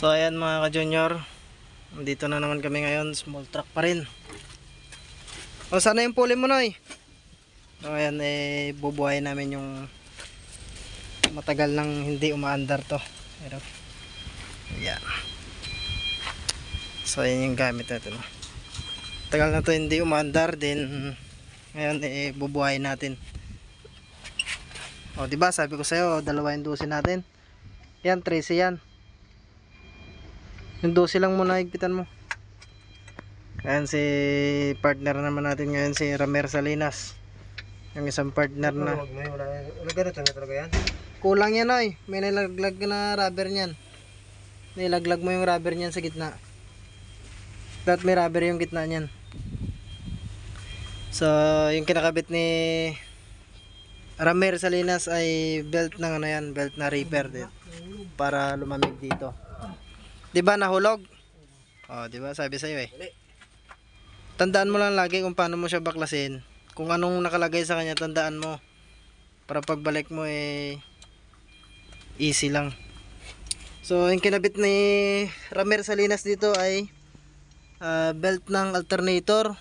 So ayan mga ka-junior, dito na naman kami ngayon, small truck pa rin. O sana yung puli mo, Noy? So ayan, bubuhay namin yung matagal nang hindi umaandar to. Pero ayan. So ayan yung gamit natin. Tagal na to hindi umaandar, din ngayon bubuhay natin. O diba sabi ko sa'yo, dalawa yung dosi natin. Yan, 13 yan. Yung 12 lang muna higpitan mo. Ayan si partner naman natin ngayon, si Ramer Salinas. Yung isang partner na. Wala ganito na talaga yan? Kulang yan, oy. May nilaglag na rubber niyan. Nilaglag mo yung rubber niyan sa gitna. Dapat may rubber yung gitna niyan. So yung kinakabit ni Ramer Salinas ay belt ng ano yan, belt na repair din. Para lumamig dito. 'Di ba nahulog? Oh, 'di ba? Sabi sa iyo eh. Tandaan mo lang lagi kung paano mo siya baklasin. Kung anong nakalagay sa kanya, tandaan mo. Para pagbalik mo easy lang. So, yung kinabit ni Ramer Salinas dito ay belt ng alternator.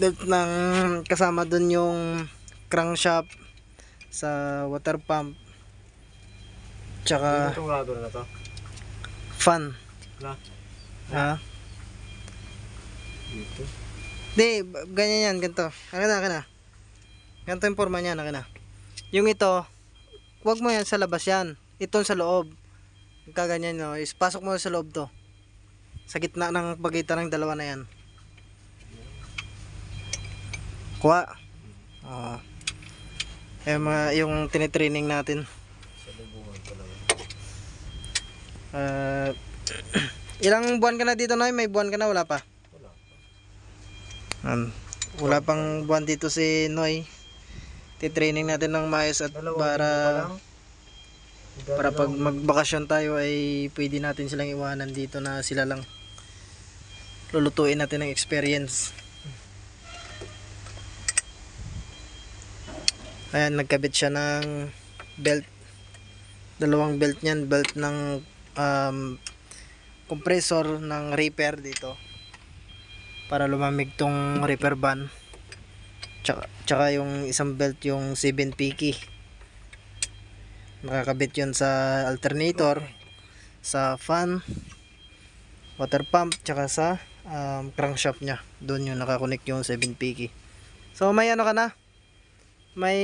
Belt ng kasama dun yung crankshaft sa water pump. Tsaka itong rubber na to? fan. Na? Ha? Dito? Di, ganyan yan, ganito. Akin na. Ganito yung forma niya, akin na. Yung ito, wag mo yan sa labas yan. Ito sa loob. Kaganyan no, pasok mo sa loob to. Sa gitna ng pagitan ng dalawa na yan. Kuha. Yung tinitraining natin. Sa lubungan pala yan. Ilang buwan ka na dito, Noy? May buwan ka na? Wala pa? Wala pa. Wala pang buwan dito si Noy. Titraining natin ng maayos at para pag magbakasyon tayo ay pwede natin silang iwanan dito na sila lang. Lulutuin natin ng experience. Ayan, nagkabit siya ng belt. Dalawang belt niyan, belt ng compressor ng repair dito para lumamig tong repair van. Tsaka yung isang belt yung 7 piki. Nakakabit yun sa alternator, sa fan, water pump, tsaka sa crankshaft nya. Doon yung nakakonect yung 7 piki. So may ano ka na? May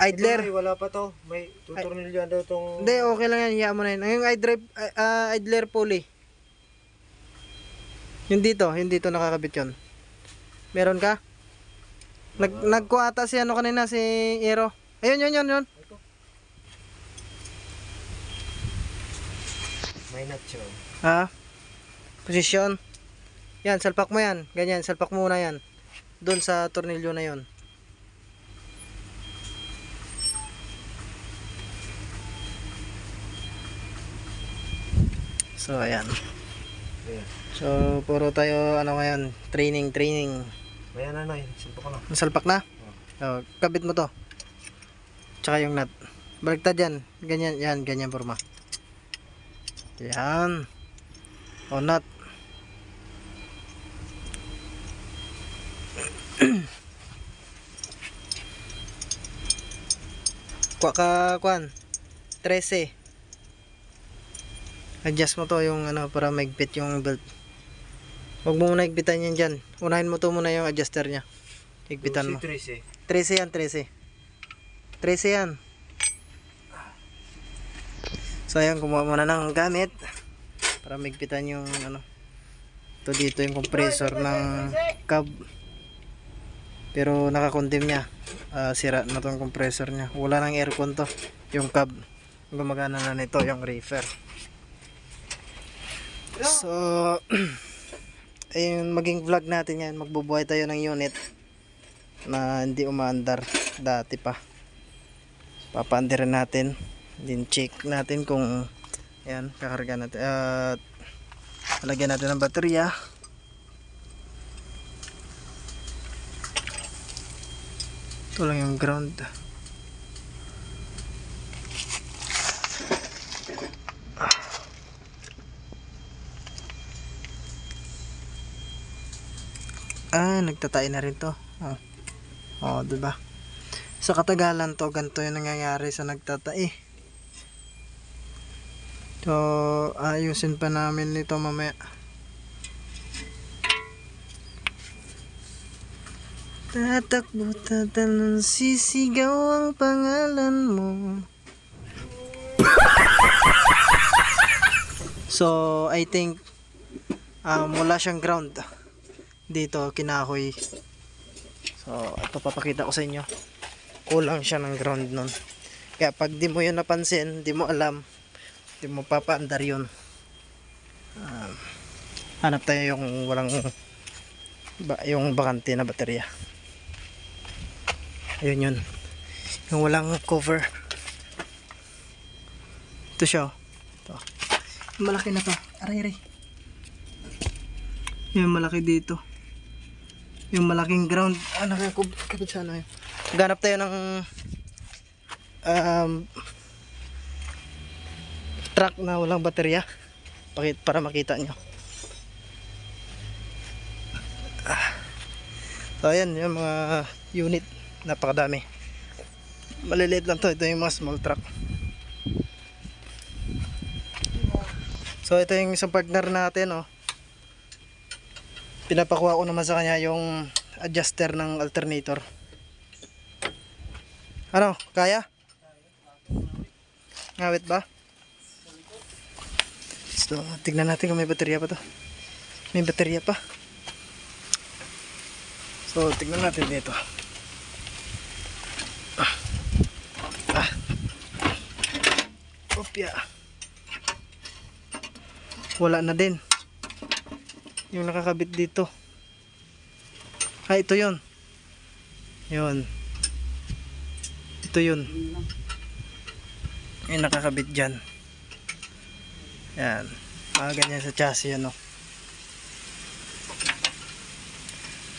idler. Ay, wala pa to. May tutornilyo daw tong... Hindi, okay lang yan. Hiya mo na yun. Yung idler pulley. Yung dito nakakabit yun. Meron ka? Nagkuha ata si ano kanina, si Ero. Ayun. Ito. May nut siya. Ha? Posisyon. Yan, salpak mo yan. Ganyan, salpak mo muna yan. Doon sa tornilyo na yon. So ayan. So puro tayo ano ngayon, training. May ano na, simpo ko na. Salpak na? Oh, kabit mo to. Tsaka yung nut. Baliktad yan. Ganyan forma. Yan. O nut. Kuan 13. Adjust mo to yung ano para maigpit yung belt. Huwag mo muna higpitan yan dyan. Unahin mo to muna yung adjuster nya. Higpitan mo. 13 yan, 13 yan. So ayan, kumuha muna ng gamit para maigpitan yung ano. Ito dito yung compressor ng cab. Pero nakakondim nya. Sira na tong compressor nya. Wala nang aircon to. Yung cab. Gumagana na nito yung reefer. So ayun, maging vlog natin ngayon. Magbubuhay tayo ng unit na hindi umaandar dati pa. Papaandirin natin. Then check natin kung ayan, kakarga natin at lagyan natin ng baterya. Ito lang yung ground. Nagtatay na rin to. Diba? Sa katagalan to, ganito yung nangyayari sa nagtatay. So, ayusin pa namin nito mamaya. Tatakbo, tatalon, sisigaw ang pangalan mo. So, I think wala siyang ground dito, kinahoy. So, ito papakita ko sa inyo. Kulang siya ng ground nun. Kaya pag di mo yun napansin, di mo alam, di mo papaandar yun. Hanap tayo yung walang yung bakante na baterya. Ayun yun. Yung walang cover. Ito siya. Ito. Malaki na to. Aray. Yung malaki dito. Yung malaking ground. Nakakabit sa ano yun. Ganap tayo ng truck na walang baterya. Para makita nyo. So ayan yung mga unit. Napakadami. Maliliit lang to. Ito yung mga small truck. So ito yung isang partner natin. Pinapakuha ko naman sa kanya yung adjuster ng alternator. Ano? Kaya? Ngawit ba? So tignan natin kung may baterya pa to. May baterya pa. So tignan natin dito. Opya. Wala na din. Yung nakakabit dito. Ito yun. Yun. Ito yun. Yung nakakabit dyan. Yan. Ganyan sa chassis yan,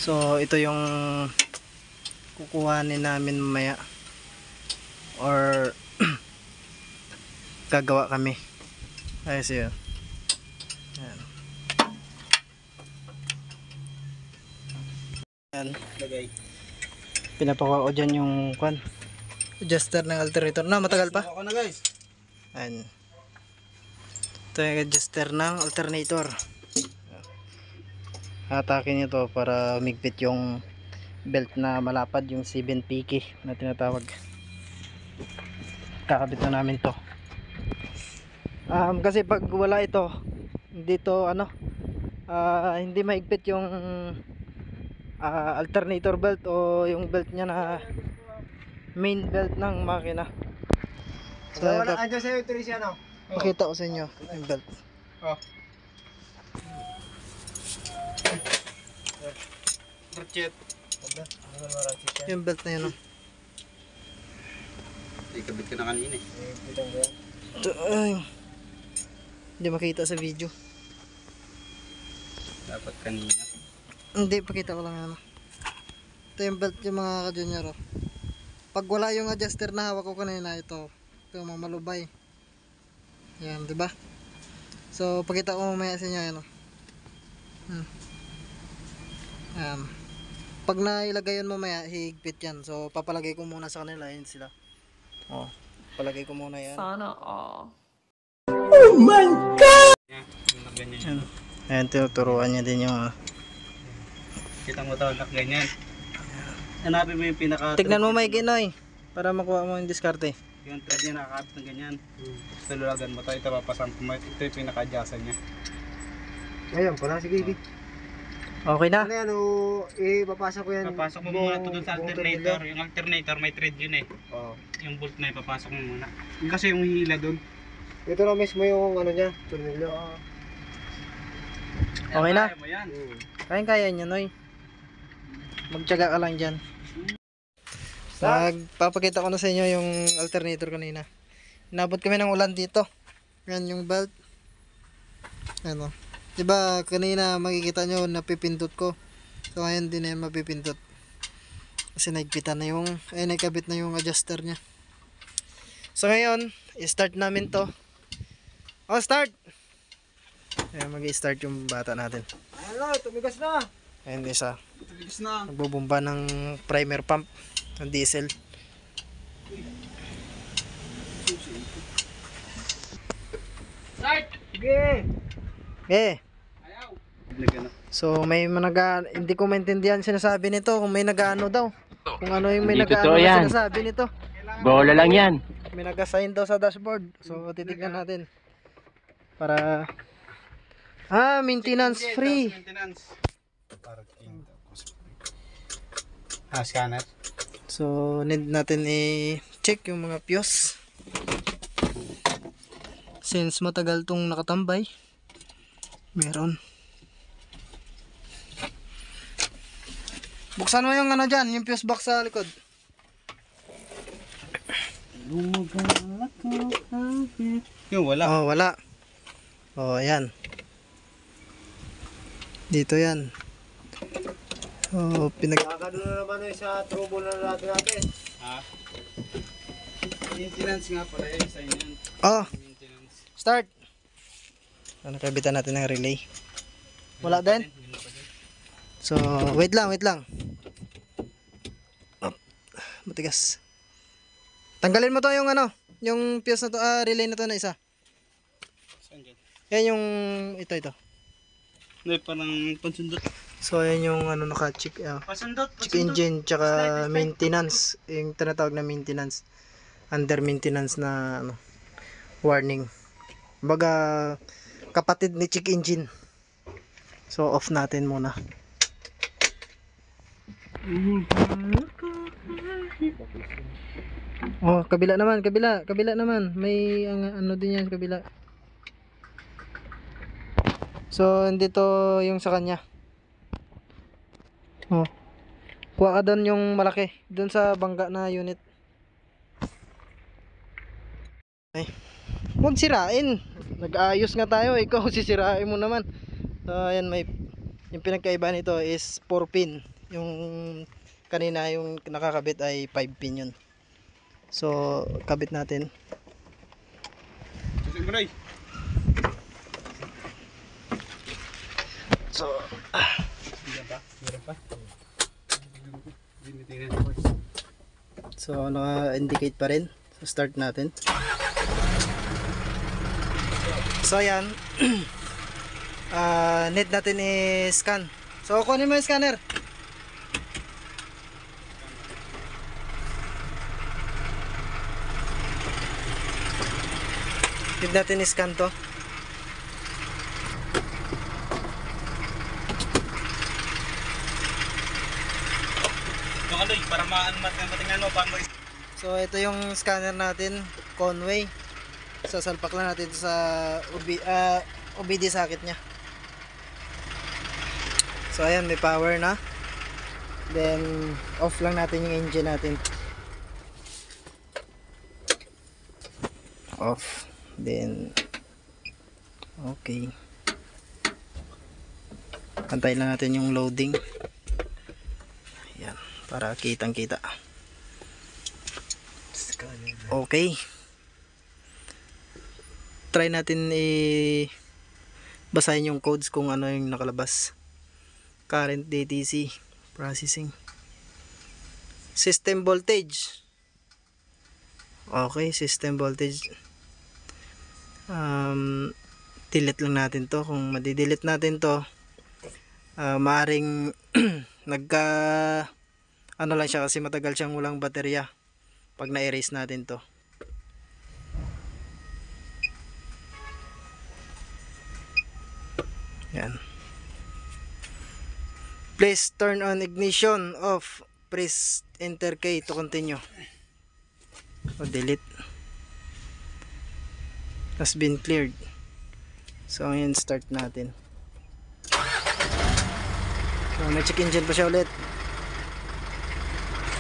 So ito yung kukuhanin namin mamaya. Or gagawa kami. Ayos yun. Yan. Yan. Pinapakuha ko dyan yung adjuster ng alternator. Matagal pa? Ako na guys. Yan. Ito yung adjuster ng alternator. Hatakin nyo to para umigpit yung belt na malapad, yung 7 piki na tinatawag. Kakabit na namin to. Kasi pag wala ito dito hindi maigpit yung alternator belt o yung belt niya na main belt ng makina. So Wala andyan sa'yo ito rin siya pakita ko sa inyo yung belt. Ratchet. Yung belt na yun. Ikabit ko na kanina eh. Ito, hindi makita sa video. Dapat kanina. Hindi, pakita ko lang ito yung belt yung mga ka-junior. Pag wala yung adjuster na hawak ko kanina, ito yung mga malubay. Yan, diba? So pakita ko mamaya sa inyo yan. Pag nailagay yun mamaya, higpit yan. So papalagay ko muna sa kanila, yun sila. Palagay ko muna yan. Sana all. Yung ganyan. Ayan, tinuturuan niya din yung Kita mo to, ganyan. Hanapin mo yung pinaka... tignan mo may ginoy para makuha mo yung diskarte. Yung thread niya nakakabit ng ganyan. Tululagan mo to, ito papasan mo. Ito yung pinaka-adjustan niya. Ngayon pala, sige. Okay na? Ano yan papasok ko yan. Papasok mo muna ito dun sa alternator. Yung alternator may thread yun eh. Oo. Yung bolt na ipapasok mo muna. Yung kasi yung hila dun. Ito na mismo yung niya, tornilyo. Okay na? Kaya mo yan. Kaya nyo, Noy. Magtiyaga ka lang dyan. Magpapakita ko na sa inyo yung alternator kanina. Inabot kami ng ulan dito. Yan yung belt. Ano. Diba kanina makikita nyo napipindot ko. So ngayon din na yan mapipindot. Kasi naigpitan na yung, nagkabit na yung adjuster nya. So ngayon, i-start namin to. Start! Ayan, mag-i-start yung bata natin. Ayan na, tumigas na. Ayan isa. Bilis na. Nagbubumba ng primer pump ng diesel. Start! Sige! Eh, Ayaw! Nagano. so may hindi ko maintindihan sinasabi nito kung may nag-ano daw. Kung ano yung may Hindi nag-ano totoo na yan. sinasabi nito. Bola lang yan. May nag-assign daw sa dashboard. So titignan natin. Para maintenance free. Maintenance. Parking tapos. Scanner. So need natin i-check yung mga fuse. Since matagal tong nakatambay, meron. Buksan mo yung ano dyan, yung fuse box sa likod. Yung wala. Oh, wala. Oh, ayan. Dito yan. Oh, Nakakano na naman sa trouble na natin. Ha? Maintenance nga pala yun. Isa yun. Oh, Maintenance. start. Ano, kabitan natin ng relay. Wala din? So, wait lang. Up. Matigas. Tanggalin mo to yung ano, yung fuse na to, relay na to na isa. Saan dyan? Yan yung ito. May parang pansundot. So, ayan yung ano naka-check, Pasundot! check engine tsaka maintenance, yung tinatawag na maintenance, under maintenance na ano, warning. Baga kapatid ni check engine. So, off natin muna. Oh, kabila naman. May ano din yan kabila. So, dito yung sa kanya. Oh. Kuha ka doon yung malaki, doon sa bangga na unit. Ay. Huwag sirain. Nag-aayos nga tayo, ikaw sisirain mo naman. So, ayan, yung pinagkaiba nito is 4 pin. Yung kanina yung nakakabit ay 5 pin yun. So, kabit natin. Susi mo na. So, Meron pa? so naka-indicate pa rin. So, start natin. So, ayan. Need natin i-scan. So, kunin mo yung scanner. Need natin i-scan to. Para ma-unmat ng patingnan mo paano. So, ito yung scanner natin, Conway. Sasalpak lang natin sa OBD socket nya. So, ayan, may power na. Then, off lang natin yung engine natin. Off. Then, okay. Antayin lang natin yung loading. Ayan, para kitang kita. Okay. Try natin basahin yung codes kung ano yung nakalabas. Current DTC processing. System voltage. Okay, system voltage. Delete lang natin to. Kung madi-delete natin to, maaring nagka ano lang siya kasi matagal siyang walang baterya pag na-erase natin to. Yan. Please turn on ignition off. Press enter key to continue. O delete. Has been cleared. So ngayon start natin. So may check engine pa siya ulit.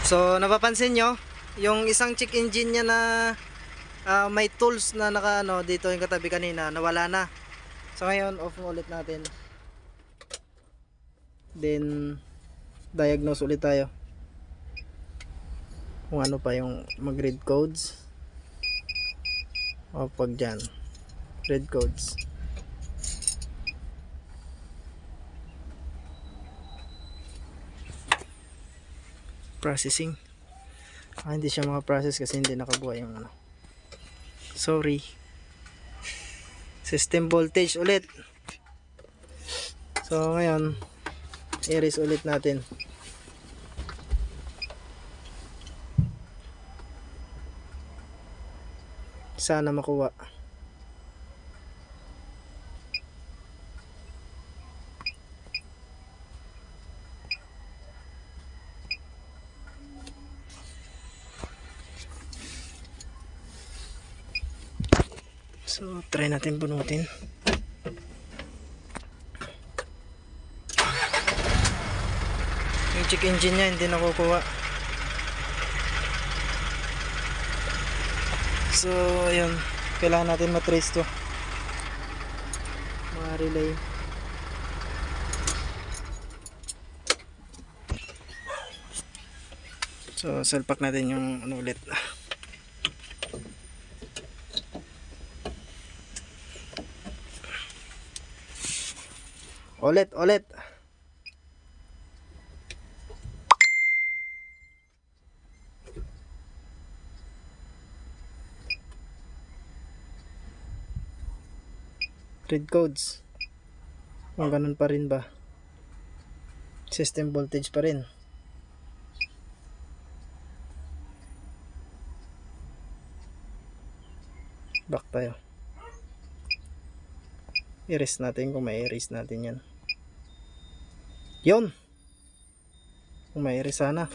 So napapansin nyo, yung isang check engine niya na may tools na naka ano, dito yung katabi kanina, nawala na. So ngayon off mo ulit natin. Then diagnose ulit tayo kung ano pa yung mag-read codes. O pag dyan read codes. processing. Hindi siya makaprocess kasi hindi nakabuha yung ano. Sorry. System voltage ulit. So ngayon, i-raise ulit natin. Sana makuha. So, try natin bunutin. Yung check engine niya hindi nakukuha. So, ayun. Kailangan natin matrace to. Mga relay. So, salpak natin yung ano ulit. Ulit. Read codes. Kung ganun pa rin ba? System voltage pa rin. Back tayo. I-erase natin kung may erase natin yan. Yun! Kung may erase sana.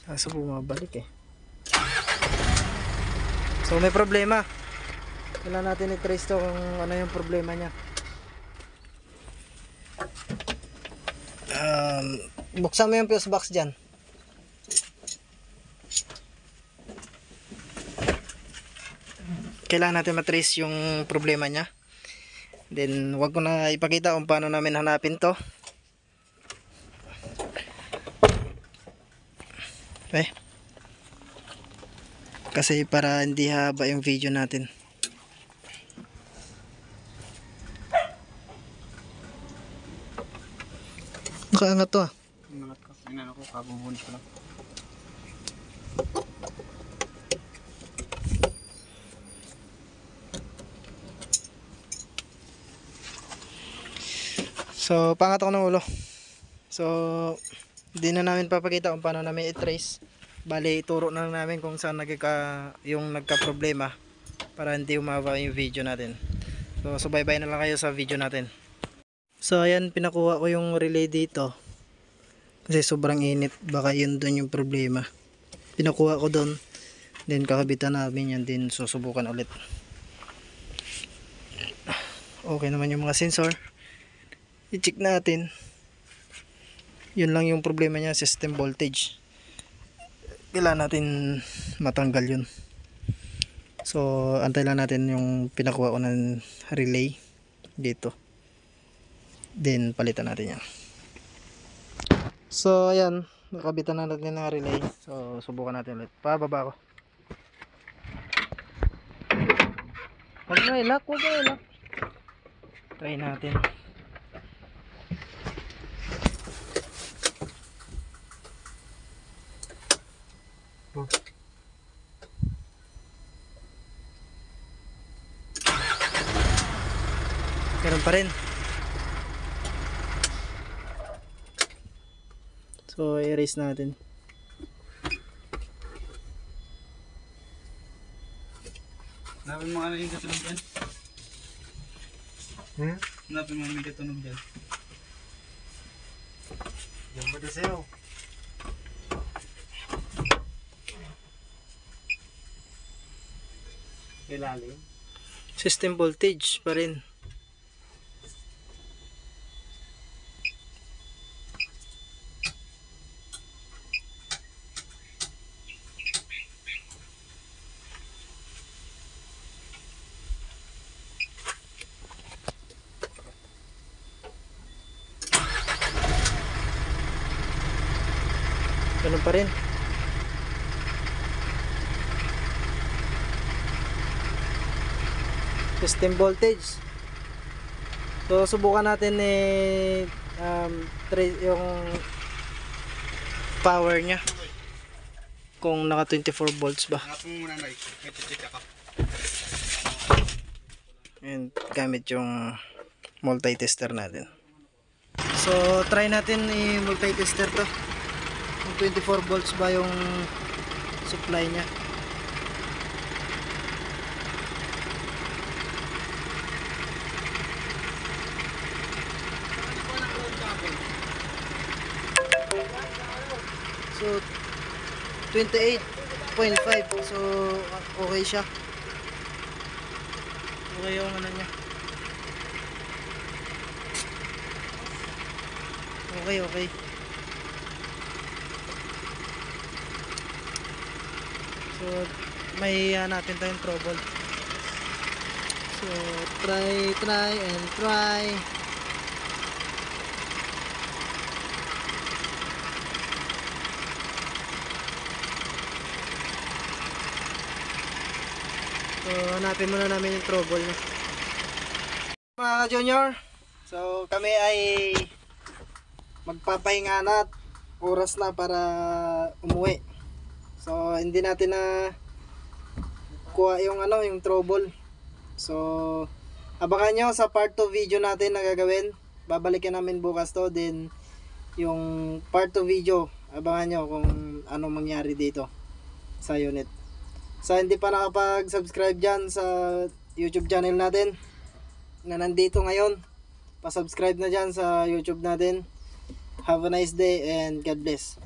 Kaso bumabalik eh. So may problema. Kailangan natin i-trace to kung ano yung problema niya. Buksan mo yung fuse box dyan. Kailangan natin matrace yung problema niya. Then wag ko na ipakita kung paano namin hanapin to. Okay. Kasi para hindi haba yung video natin. Nakaangat to ah. Inangat ko. Inangat ko. Kabubunis ko lang. So, pangat ako ng ulo. So, hindi na namin papakita kung paano namin i-trace. Bali, ituro na lang namin kung saan yung nagka-problema para hindi umaba yung video natin. So, subaybay na lang kayo sa video natin. So, ayan, pinakuha ko yung relay dito. Kasi sobrang init. Baka yun dun yung problema. Pinakuha ko dun. Then, kakabitan namin yan. Then, susubukan ulit. Okay naman yung mga sensor. I-check natin. Yun lang yung problema niya, system voltage. Kailangan natin matanggal yun. So, antay lang natin yung pinakuha ko ng relay dito. Then, palitan natin yan. So, ayan. Nakabitan na natin ng relay. So, subukan natin ulit. Pababa ko. Huwag na ilak. Try natin. Ganun pa rin. So, erase natin. Hanapin mo ano yung katunog dyan? Hanapin mo may katunog dyan. Yan ba na sa'yo? Ilalim. System voltage pa rin. Ganun pa rin. System voltage. So subukan natin yung power niya. Kung naka 24 volts ba. Hanap mo muna, Noy. May check ako. And gamit yung multi-tester natin. So try natin i-multi-tester to. Kung 24 volts ba yung supply niya. So 28.5, so okay siya. Okay yung ano niya. Okay. So may natin tayong trouble. So try and try. So hanapin muna namin yung trouble niya. Mga junior, so kami ay magpapahinga na at oras na para umuwi. So hindi natin na kuha yung yung trouble. So abangan nyo sa part 2 video natin na gagawin. Babalikan namin bukas to, din yung part 2 video. Abangan nyo kung ano mangyari dito sa unit. Sa hindi pa nakapag-subscribe dyan sa YouTube channel natin na nandito ngayon, pa-subscribe na dyan sa YouTube natin. Have a nice day and God bless.